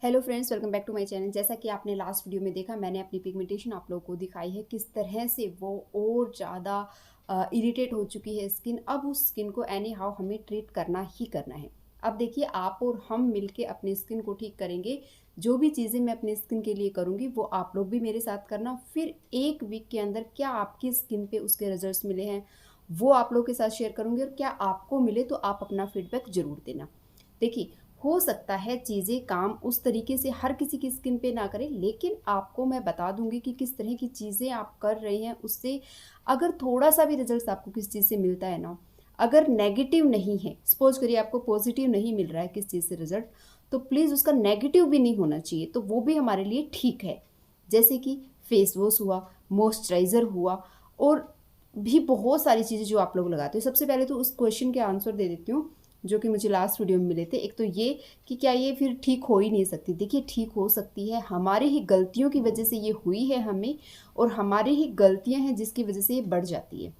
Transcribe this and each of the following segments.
Hello friends, welcome back to my channel. जैसा कि आपने लास्ट वीडियो में देखा, मैंने अपनी पिगमेंटेशन आप लोगों को दिखाई है किस तरह से वो और ज़्यादा इरिटेट हो चुकी है स्किन। अब उस स्किन को एनी हाउ हमें ट्रीट करना ही करना है। अब देखिए, आप और हम मिलके अपनी स्किन को ठीक करेंगे। जो भी चीज़ें मैं अपनी स्किन के लिए करूँगी वो आप लोग भी मेरे साथ करना। फिर 1 वीक के अंदर क्या आपकी स्किन पे उसके रिजल्ट्स मिले हैं वो आप लोग के साथ शेयर करूँगी, और क्या आपको मिले तो आप अपना फीडबैक ज़रूर देना। देखिए, हो सकता है चीज़ें काम उस तरीके से हर किसी की स्किन पे ना करें, लेकिन आपको मैं बता दूंगी कि किस तरह की चीज़ें आप कर रहे हैं उससे अगर थोड़ा सा भी रिजल्ट आपको किस चीज़ से मिलता है ना, अगर नेगेटिव नहीं है, सपोज करिए आपको पॉजिटिव नहीं मिल रहा है किस चीज़ से रिजल्ट, तो प्लीज़ उसका नेगेटिव भी नहीं होना चाहिए, तो वो भी हमारे लिए ठीक है। जैसे कि फेस वॉश हुआ, मॉइस्चराइज़र हुआ, और भी बहुत सारी चीज़ें जो आप लोग लगाते हो। सबसे पहले तो उस क्वेश्चन के आंसर दे देती हूँ जो कि मुझे लास्ट वीडियो में मिले थे। एक तो ये कि क्या ये फिर ठीक हो ही नहीं सकती। देखिए, ठीक हो सकती है, हमारी ही गलतियों की वजह से ये हुई है हमें, और हमारी ही गलतियां हैं जिसकी वजह से ये बढ़ जाती है।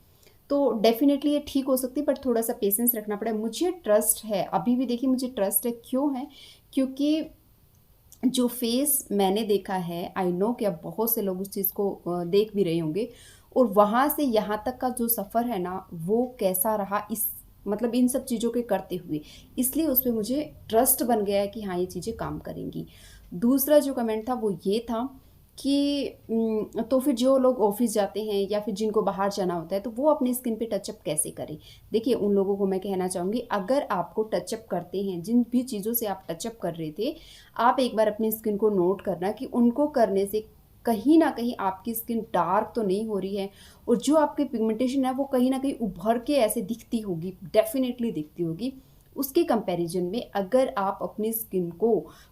तो डेफिनेटली ये ठीक हो सकती है, बट थोड़ा सा पेशेंस रखना पड़ेगा। मुझे ट्रस्ट है, अभी भी देखिए मुझे ट्रस्ट है। क्यों है? क्योंकि जो फेस मैंने देखा है, आई नो कि अब बहुत से लोग उस चीज़ को देख भी रहे होंगे, और वहाँ से यहाँ तक का जो सफ़र है ना, वो कैसा रहा इस मतलब इन सब चीज़ों के करते हुए, इसलिए उस पे मुझे ट्रस्ट बन गया है कि हाँ, ये चीज़ें काम करेंगी। दूसरा जो कमेंट था वो ये था कि तो फिर जो लोग ऑफिस जाते हैं या फिर जिनको बाहर जाना होता है तो वो अपनी स्किन पे टचअप कैसे करें। देखिए, उन लोगों को मैं कहना चाहूँगी, अगर आपको टचअप करते हैं, जिन भी चीज़ों से आप टचअप कर रहे थे, आप एक बार अपनी स्किन को नोट करना कि उनको करने से कहीं ना कहीं आपकी स्किन डार्क तो नहीं हो रही है, और जो आपकी पिगमेंटेशन है वो कहीं ना कहीं उभर के ऐसे दिखती होगी, डेफिनेटली दिखती होगी। उसके कंपैरिजन में अगर आप अपनी स्किन को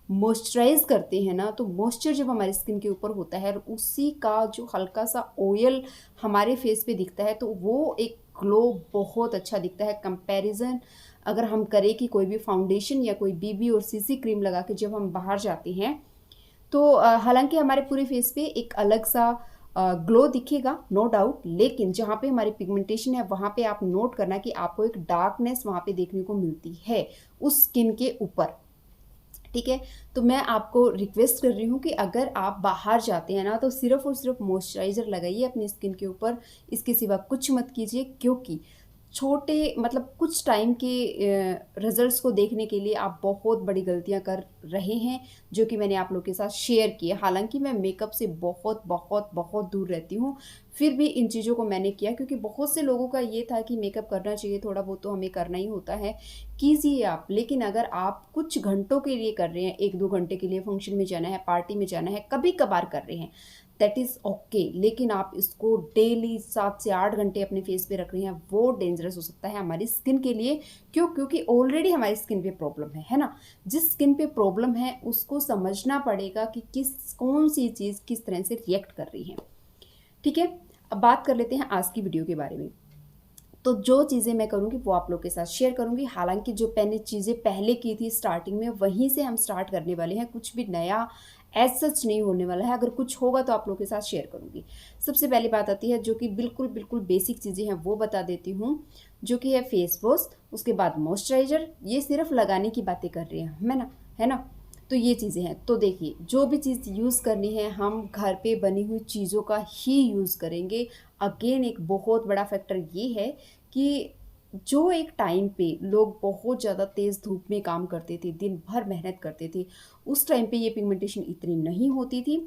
मॉइस्चराइज करते हैं ना, तो मॉइस्चर जब हमारी स्किन के ऊपर होता है और उसी का जो हल्का सा ऑयल हमारे फेस पे दिखता है, तो वो एक ग्लो बहुत अच्छा दिखता है। कंपैरिजन अगर हम करें कि कोई भी फाउंडेशन या कोई बीबी और सीसी क्रीम लगा के जब हम बाहर जाते हैं, तो हालांकि हमारे पूरे फेस पे एक अलग सा ग्लो दिखेगा, नो डाउट, लेकिन जहाँ पे हमारी पिगमेंटेशन है वहाँ पे आप नोट करना कि आपको एक डार्कनेस वहाँ पे देखने को मिलती है उस स्किन के ऊपर। ठीक है? तो मैं आपको रिक्वेस्ट कर रही हूँ कि अगर आप बाहर जाते हैं ना, तो सिर्फ और सिर्फ मॉइस्चराइज़र लगाइए अपनी स्किन के ऊपर, इसके सिवा कुछ मत कीजिए। क्योंकि छोटे मतलब कुछ टाइम के रिजल्ट्स को देखने के लिए आप बहुत बड़ी गलतियां कर रहे हैं, जो कि मैंने आप लोग के साथ शेयर किए। हालांकि मैं मेकअप से बहुत बहुत बहुत दूर रहती हूँ, फिर भी इन चीज़ों को मैंने किया क्योंकि बहुत से लोगों का ये था कि मेकअप करना चाहिए, थोड़ा बहुत तो हमें करना ही होता है, कीजिए आप। लेकिन अगर आप कुछ घंटों के लिए कर रहे हैं, 1-2 घंटे के लिए फंक्शन में जाना है, पार्टी में जाना है, कभी कभार कर रहे हैं, दैट इज़ ओके, लेकिन आप इसको डेली 7 से 8 घंटे अपने फेस पे रख रहे हैं, वो डेंजरस हो सकता है हमारी स्किन के लिए। क्यों? क्योंकि ऑलरेडी हमारी स्किन पे प्रॉब्लम है ना। जिस स्किन पे प्रॉब्लम है उसको समझना पड़ेगा कि कौन सी चीज़ किस तरह से रिएक्ट कर रही है। ठीक है? अब बात कर लेते हैं आज की वीडियो के बारे में। तो जो चीज़ें मैं करूँगी वो आप लोग के साथ शेयर करूँगी। हालांकि जो मैंने चीज़ें पहले की थी स्टार्टिंग में, वहीं से हम स्टार्ट करने वाले हैं, कुछ भी नया एज सच नहीं होने वाला है। अगर कुछ होगा तो आप लोग के साथ शेयर करूँगी। सबसे पहली बात आती है जो कि बिल्कुल बिल्कुल बेसिक चीज़ें हैं, वो बता देती हूँ, जो कि है फेस वॉश, उसके बाद मॉइस्चराइज़र। ये सिर्फ लगाने की बातें कर रहे हैं, है ना। तो ये चीज़ें हैं। तो देखिए, जो भी चीज़ यूज़ करनी है हम घर पे बनी हुई चीज़ों का ही यूज़ करेंगे। अगेन एक बहुत बड़ा फैक्टर ये है कि जो एक टाइम पे लोग बहुत ज़्यादा तेज़ धूप में काम करते थे, दिन भर मेहनत करते थे, उस टाइम पे ये पिगमेंटेशन इतनी नहीं होती थी।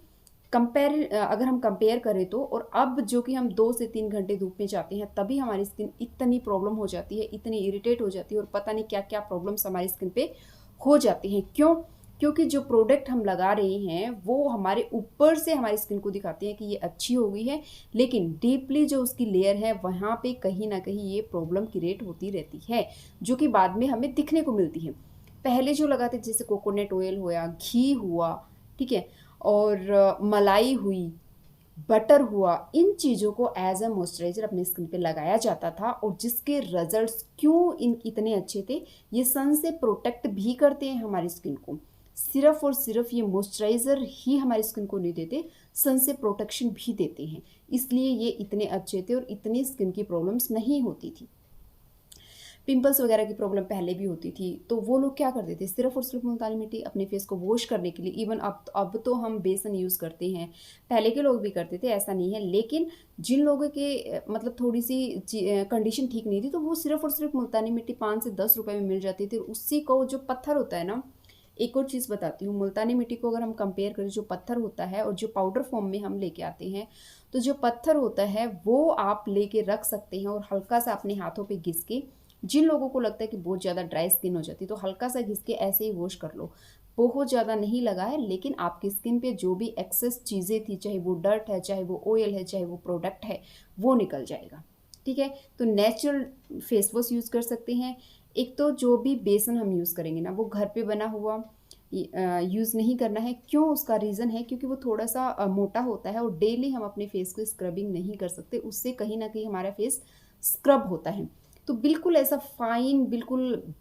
अगर हम कंपेयर करें तो, और अब जो कि हम 2 से 3 घंटे धूप में जाते हैं तभी हमारी स्किन इतनी प्रॉब्लम हो जाती है, इतनी इरिटेट हो जाती है, और पता नहीं क्या क्या प्रॉब्लम्स हमारी स्किन पे हो जाती हैं। क्यों? क्योंकि जो प्रोडक्ट हम लगा रहे हैं वो हमारे ऊपर से हमारी स्किन को दिखाते हैं कि ये अच्छी हो गई है, लेकिन डीपली जो उसकी लेयर है वहाँ पे कहीं ना कहीं ये प्रॉब्लम क्रिएट होती रहती है, जो कि बाद में हमें दिखने को मिलती है। पहले जो लगाते जैसे कोकोनट ऑयल हुआ, घी हुआ, ठीक है, और मलाई हुई, बटर हुआ, इन चीज़ों को एज अ मॉइस्चराइजर अपनी स्किन पे लगाया जाता था, और जिसके रिजल्ट्स क्यों इन इतने अच्छे थे, ये सन से प्रोटेक्ट भी करते हैं हमारी स्किन को। सिर्फ और सिर्फ ये मॉइस्चराइज़र ही हमारी स्किन को नहीं देते, सन से प्रोटेक्शन भी देते हैं, इसलिए ये इतने अच्छे थे और इतनी स्किन की प्रॉब्लम्स नहीं होती थी। पिंपल्स वगैरह की प्रॉब्लम पहले भी होती थी, तो वो लोग क्या करते थे, सिर्फ़ और सिर्फ़ मुल्तानी मिट्टी अपने फेस को वॉश करने के लिए, इवन अब तो हम बेसन यूज़ करते हैं, पहले के लोग भी करते थे, ऐसा नहीं है। लेकिन जिन लोगों के मतलब थोड़ी-सी कंडीशन ठीक नहीं थी, तो वो सिर्फ़ और सिर्फ़ मुल्तानी मिट्टी 5 से 10 रुपए में मिल जाती थी। उसी को जो पत्थर होता है ना, एक और चीज़ बताती हूँ, मुल्तानी मिट्टी को अगर हम कंपेयर करें, जो पत्थर होता है और जो पाउडर फॉर्म में हम लेके आते हैं, तो जो पत्थर होता है वो आप लेके रख सकते हैं और हल्का सा अपने हाथों पे घिस के, जिन लोगों को लगता है कि बहुत ज़्यादा ड्राई स्किन हो जाती है, तो हल्का सा घिस के ऐसे ही वॉश कर लो। बहुत ज़्यादा नहीं लगाए, लेकिन आपकी स्किन पे जो भी एक्सेस चीज़ें थी, चाहे वो डर्ट है, चाहे वो ऑयल है, चाहे वो प्रोडक्ट है, वो निकल जाएगा। ठीक है? तो नेचुरल फेस वॉश यूज़ कर सकते हैं। एक तो जो भी बेसन हम यूज़ करेंगे ना, वो घर पे बना हुआ यूज़ नहीं करना है। क्यों? उसका रीज़न है क्योंकि वो थोड़ा-सा मोटा होता है और डेली हम अपने फेस को स्क्रबिंग नहीं कर सकते। उससे कहीं न कहीं हमारा फेस स्क्रब होता है। तो बिल्कुल ऐसा फाइन, बिल्कुल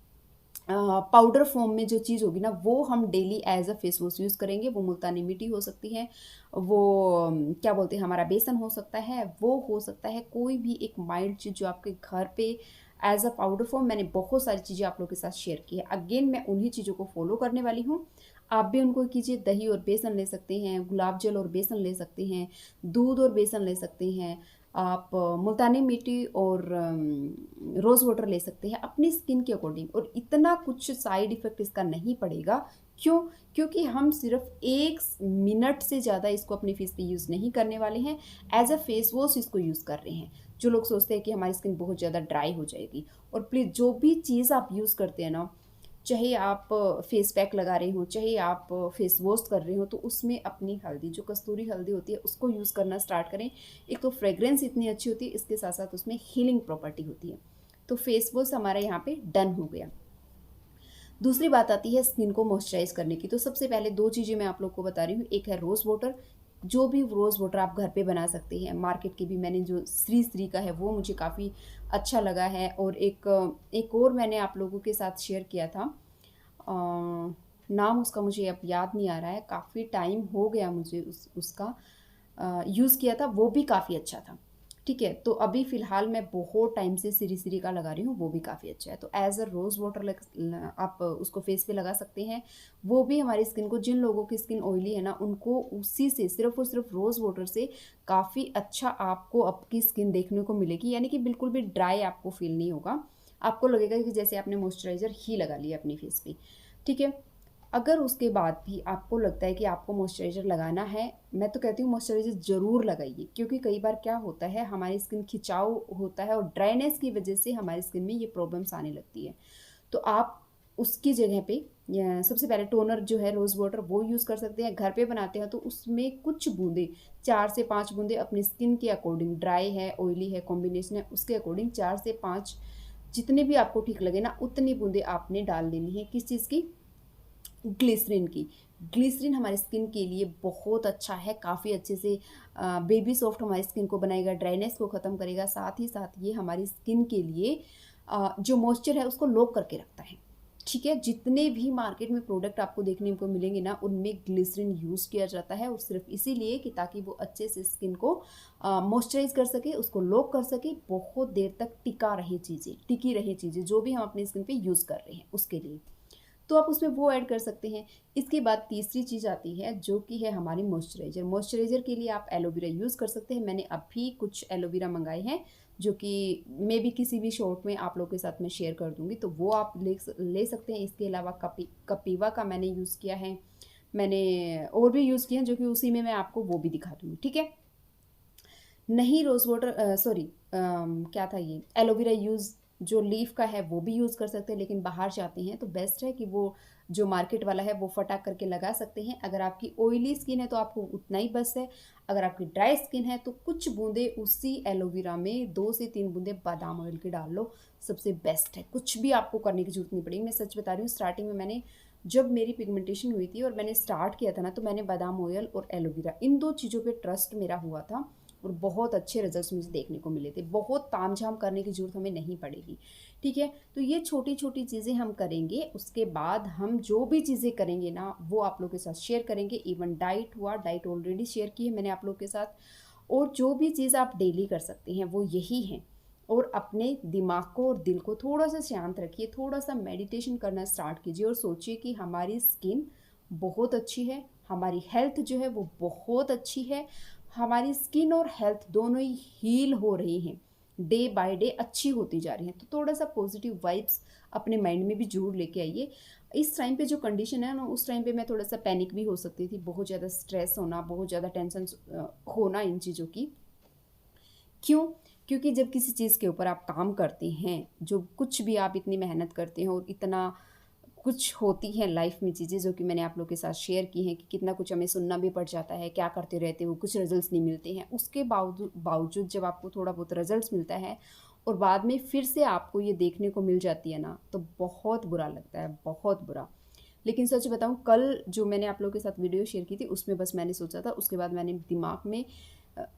पाउडर फॉर्म में जो चीज़ होगी ना, वो हम daily as a face wash use करेंगे। वो मुल्तानी मिट्टी हो सकती है, वो क्या बोलते हैं, हमारा बेसन हो सकता है, वो हो सकता है कोई भी एक माइल्ड चीज़ जो आपके घर पे एज़ अ पाउडर फॉर्म। मैंने बहुत सारी चीज़ें आप लोगों के साथ शेयर की है। अगेन मैं उन्हीं चीज़ों को फॉलो करने वाली हूँ। आप भी उनको कीजिए। दही और बेसन ले सकते हैं, गुलाब जल और बेसन ले सकते हैं, दूध और बेसन ले सकते हैं, आप मुल्तानी मिट्टी और रोज़ वाटर ले सकते हैं अपनी स्किन के अकॉर्डिंग, और इतना कुछ साइड इफ़ेक्ट इसका नहीं पड़ेगा। क्यों? क्योंकि हम सिर्फ 1 मिनट से ज़्यादा इसको अपने फेस पे यूज़ नहीं करने वाले हैं, एज़ अ फेस वॉश इसको यूज़ कर रहे हैं। जो लोग सोचते हैं कि हमारी स्किन बहुत ज़्यादा ड्राई हो जाएगी, और प्लीज़ जो भी चीज़ आप यूज़ करते हैं ना, चाहे आप फेस पैक लगा रहे हो, चाहे आप फेस वॉश कर रहे हो, तो उसमें अपनी हल्दी, जो कस्तूरी हल्दी होती है, उसको यूज़ करना स्टार्ट करें। एक तो फ्रेग्रेंस इतनी अच्छी होती है, इसके साथ साथ उसमें हीलिंग प्रॉपर्टी होती है। तो फेस वॉश हमारा यहाँ पे डन हो गया। दूसरी बात आती है स्किन को मॉइस्चराइज़ करने की। तो सबसे पहले 2 चीज़ें मैं आप लोग को बता रही हूँ। एक है रोज़ वाटर, जो भी रोज़ वाटर आप घर पे बना सकते हैं। मार्केट के भी मैंने जो श्री का है, वो मुझे काफ़ी अच्छा लगा है, और एक और मैंने आप लोगों के साथ शेयर किया था। नाम उसका मुझे अब याद नहीं आ रहा है, काफ़ी टाइम हो गया मुझे उसका यूज़ किया था, वो भी काफ़ी अच्छा था। ठीक है? तो अभी फ़िलहाल मैं बहुत टाइम से सिरी का लगा रही हूँ, वो भी काफ़ी अच्छा है। तो एज़ अ रोज़ वाटर आप उसको फेस पे लगा सकते हैं। वो भी हमारी स्किन को, जिन लोगों की स्किन ऑयली है ना, उनको उसी से, सिर्फ़ और सिर्फ़ रोज़ वाटर से काफ़ी अच्छा आपको आपकी स्किन देखने को मिलेगी। यानी कि बिल्कुल भी ड्राई आपको फ़ील नहीं होगा। आपको लगेगा कि जैसे आपने मॉइस्चराइज़र ही लगा लिया अपनी फेस पे। ठीक है? अगर उसके बाद भी आपको लगता है कि आपको मॉइस्चराइज़र लगाना है, मैं तो कहती हूँ मॉइस्चराइज़र ज़रूर लगाइए, क्योंकि कई बार क्या होता है, हमारी स्किन खिंचाव होता है और ड्राइनेस की वजह से हमारी स्किन में ये प्रॉब्लम्स आने लगती है। तो आप उसकी जगह पे सबसे पहले टोनर जो है रोज़ वाटर, वो यूज़ कर सकते हैं। घर पे बनाते हैं तो उसमें कुछ बूँदें, 4 से 5 बूँदें अपनी स्किन के अकॉर्डिंग, ड्राई है, ऑयली है, कॉम्बिनेशन है, उसके अकॉर्डिंग 4 से 5 जितने भी आपको ठीक लगे ना, उतनी बूँदें आपने डाल देनी है। किस चीज़ की? ग्लिसरीन की। ग्लिसरीन हमारी स्किन के लिए बहुत अच्छा है, काफ़ी अच्छे से बेबी सॉफ्ट हमारी स्किन को बनाएगा, ड्राइनेस को ख़त्म करेगा, साथ ही साथ ये हमारी स्किन के लिए जो मॉइस्चर है उसको लॉक करके रखता है। ठीक है? जितने भी मार्केट में प्रोडक्ट आपको देखने को मिलेंगे ना, उनमें ग्लिसरीन यूज़ किया जाता है, और सिर्फ़ इसीलिए कि ताकि वो अच्छे से स्किन को मॉइस्चराइज़ कर सके, उसको लॉक कर सके, बहुत देर तक टिकी रहे चीज़ें, जो भी हम अपनी स्किन पे यूज़ कर रहे हैं, उसके लिए। तो आप उसमें वो ऐड कर सकते हैं। इसके बाद तीसरी चीज़ आती है, जो कि है हमारी मॉइस्चराइज़र। मॉइस्चराइज़र के लिए आप एलोवेरा यूज़ कर सकते हैं। मैंने अभी कुछ एलोवेरा मँगाए हैं, जो कि मे बी किसी भी शॉर्ट में आप लोगों के साथ मैं शेयर कर दूँगी, तो वो आप ले सकते हैं। इसके अलावा कपीवा का मैंने यूज़ किया है। मैंने और भी यूज़ किए हैं, जो कि उसी में मैं आपको वो भी दिखा दूँगी, ठीक है? नहीं, रोज़ वाटर सॉरी क्या था ये, एलोवेरा यूज़ जो लीफ का है वो भी यूज़ कर सकते हैं, लेकिन बाहर जाते हैं तो बेस्ट है कि वो जो मार्केट वाला है वो फटाक करके लगा सकते हैं। अगर आपकी ऑयली स्किन है तो आपको उतना ही बस है। अगर आपकी ड्राई स्किन है तो कुछ बूंदे उसी एलोवेरा में, 2 से 3 बूंदे बादाम ऑयल के डाल लो, सबसे बेस्ट है। कुछ भी आपको करने की ज़रूरत नहीं पड़ेगी। मैं सच बता रही हूँ, स्टार्टिंग में मैंने, जब मेरी पिगमेंटेशन हुई थी और मैंने स्टार्ट किया था ना, तो मैंने बादाम ऑयल और एलोवेरा, इन 2 चीज़ों पे ट्रस्ट मेरा हुआ था, और बहुत अच्छे रिजल्ट्स मुझे देखने को मिले थे। बहुत तामझाम करने की ज़रूरत हमें नहीं पड़ेगी, ठीक है? तो ये छोटी-छोटी चीज़ें हम करेंगे, उसके बाद हम जो भी चीज़ें करेंगे ना, वो आप लोगों के साथ शेयर करेंगे। इवन डाइट हुआ, डाइट ऑलरेडी शेयर की है मैंने आप लोग के साथ, और जो भी चीज़ आप डेली कर सकते हैं, वो यही है। और अपने दिमाग को और दिल को थोड़ा-सा शांत रखिए, थोड़ा-सा मेडिटेशन करना स्टार्ट कीजिए और सोचिए कि हमारी स्किन बहुत अच्छी है, हमारी हेल्थ जो है वो बहुत अच्छी है, हमारी स्किन और हेल्थ दोनों ही हील हो रही हैं, डे बाय डे अच्छी होती जा रही हैं। तो थोड़ा-सा पॉजिटिव वाइब्स अपने माइंड में भी ज़रूर लेके आइए। इस टाइम पे जो कंडीशन है ना, उस टाइम पे मैं थोड़ा-सा पैनिक भी हो सकती थी, बहुत ज़्यादा स्ट्रेस होना, बहुत ज़्यादा टेंशन होना इन चीज़ों की। क्यों? क्योंकि जब किसी चीज़ के ऊपर आप काम करते हैं, जो कुछ भी आप इतनी मेहनत करते हैं और इतना कुछ होती हैं लाइफ में चीज़ें जो कि मैंने आप लोग के साथ शेयर की हैं कि कितना कुछ हमें सुनना भी पड़ जाता है, क्या करते रहते हो, कुछ रिजल्ट्स नहीं मिलते हैं। उसके बावजूद जब आपको थोड़ा बहुत रिजल्ट्स मिलता है और बाद में फिर से आपको ये देखने को मिल जाती है ना, तो बहुत बुरा लगता है, बहुत बुरा। लेकिन सच बताऊँ, कल जो मैंने आप लोगों के साथ वीडियो शेयर की थी उसमें बस मैंने सोचा था, उसके बाद मैंने दिमाग में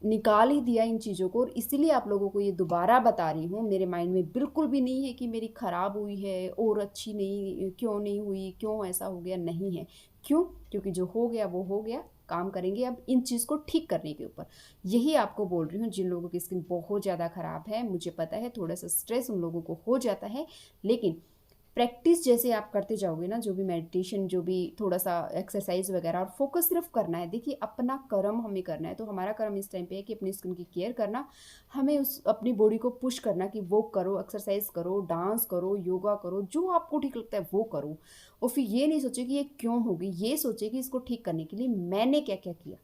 निकाल ही दिया इन चीज़ों को और इसीलिए आप लोगों को ये दोबारा बता रही हूँ। मेरे माइंड में बिल्कुल भी नहीं है कि मेरी ख़राब हुई है और अच्छी नहीं क्यों नहीं हुई, क्यों ऐसा हो गया, नहीं है। क्यों? क्योंकि जो हो गया वो हो गया, काम करेंगे अब इन चीज़ को ठीक करने के ऊपर। यही आपको बोल रही हूँ, जिन लोगों की स्किन बहुत ज़्यादा ख़राब है, मुझे पता है थोड़ा-सा स्ट्रेस उन लोगों को हो जाता है, लेकिन प्रैक्टिस जैसे आप करते जाओगे ना, जो भी मेडिटेशन, जो भी थोड़ा-सा एक्सरसाइज़ वगैरह, और फ़ोकस सिर्फ़ करना है। देखिए, अपना कर्म हमें करना है, तो हमारा कर्म इस टाइम पे है कि अपनी स्किन की केयर करना, हमें उस अपनी बॉडी को पुश करना कि वो करो, एक्सरसाइज़ करो, डांस करो, योगा करो, जो आपको ठीक लगता है वो करो। और फिर ये नहीं सोचिए कि ये क्यों हो गई, ये सोचिए कि इसको ठीक करने के लिए मैंने क्या-क्या किया।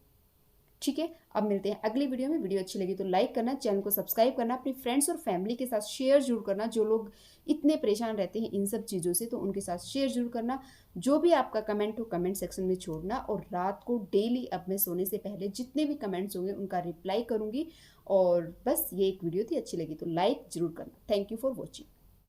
ठीक है, अब मिलते हैं अगली वीडियो में। वीडियो अच्छी लगी तो लाइक करना, चैनल को सब्सक्राइब करना, अपनी फ्रेंड्स और फैमिली के साथ शेयर जरूर करना। जो लोग इतने परेशान रहते हैं इन सब चीज़ों से, तो उनके साथ शेयर जरूर करना। जो भी आपका कमेंट हो कमेंट सेक्शन में छोड़ना, और रात को डेली अब मैं सोने से पहले जितने भी कमेंट्स होंगे उनका रिप्लाई करूँगी। और बस ये एक वीडियो थी, अच्छी लगी तो लाइक ज़रूर करना। Thank you for watching.